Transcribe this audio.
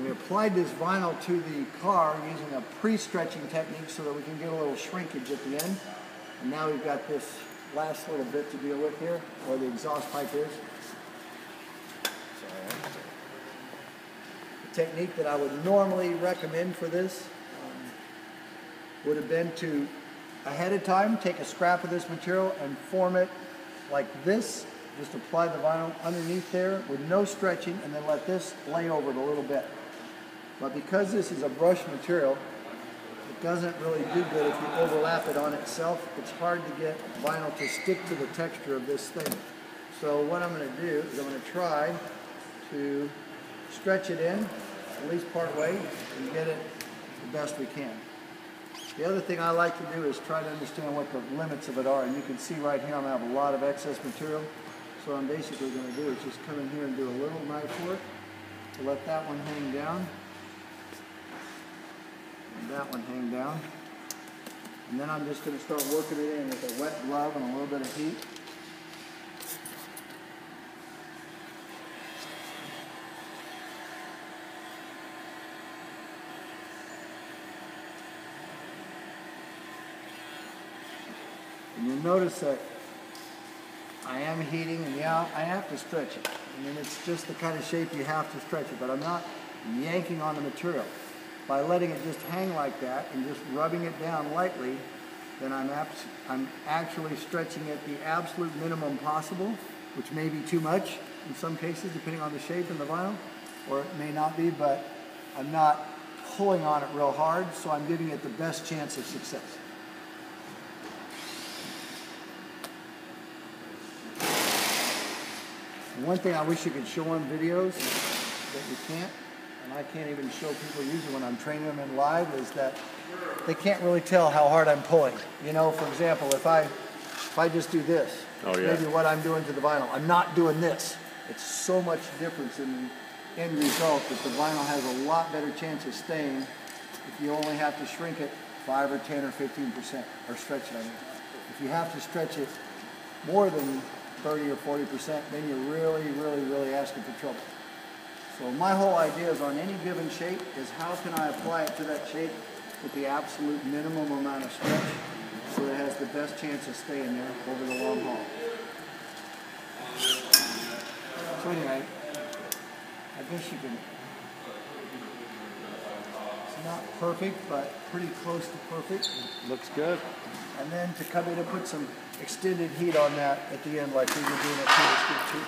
We applied this vinyl to the car using a pre-stretching technique so that we can get a little shrinkage at the end. And now we've got this last little bit to deal with here, where the exhaust pipe is. The technique that I would normally recommend for this would have been to, ahead of time, take a scrap of this material and form it like this. Just apply the vinyl underneath there with no stretching, and then let this lay over it a little bit. But because this is a brush material, it doesn't really do good if you overlap it on itself. It's hard to get vinyl to stick to the texture of this thing. So what I'm going to do is I'm going to try to stretch it in, at least part way, and get it the best we can. The other thing I like to do is try to understand what the limits of it are. And you can see right here I'm going to have a lot of excess material. So what I'm basically going to do is just come in here and do a little knife work to let that one hang down. And that one hang down. And then I'm just going to start working it in with a wet glove and a little bit of heat. And you'll notice that I am heating, and yeah, I have to stretch it. I mean, it's just the kind of shape you have to stretch it, but I'm not yanking on the material. By letting it just hang like that and just rubbing it down lightly, then I'm actually stretching it the absolute minimum possible, which may be too much in some cases, depending on the shape and the vinyl, or it may not be, but I'm not pulling on it real hard, so I'm giving it the best chance of success. One thing I wish you could show on videos that you can't, and I can't even show people usually when I'm training them in live, is that they can't really tell how hard I'm pulling. You know, for example, if I just do this, maybe what I'm doing to the vinyl, I'm not doing this. It's so much difference in the end result that the vinyl has a lot better chance of staying if you only have to shrink it 5 or 10 or 15%, or stretch it, I mean. If you have to stretch it more than 30 or 40%, then you're really asking for trouble. So my whole idea is on any given shape is how can I apply it to that shape with the absolute minimum amount of stretch so it has the best chance of staying there over the long haul. So anyway, I guess you can, it's not perfect, but pretty close to perfect. Looks good. And then to come in and put some extended heat on that at the end like we were doing at 2 is good too.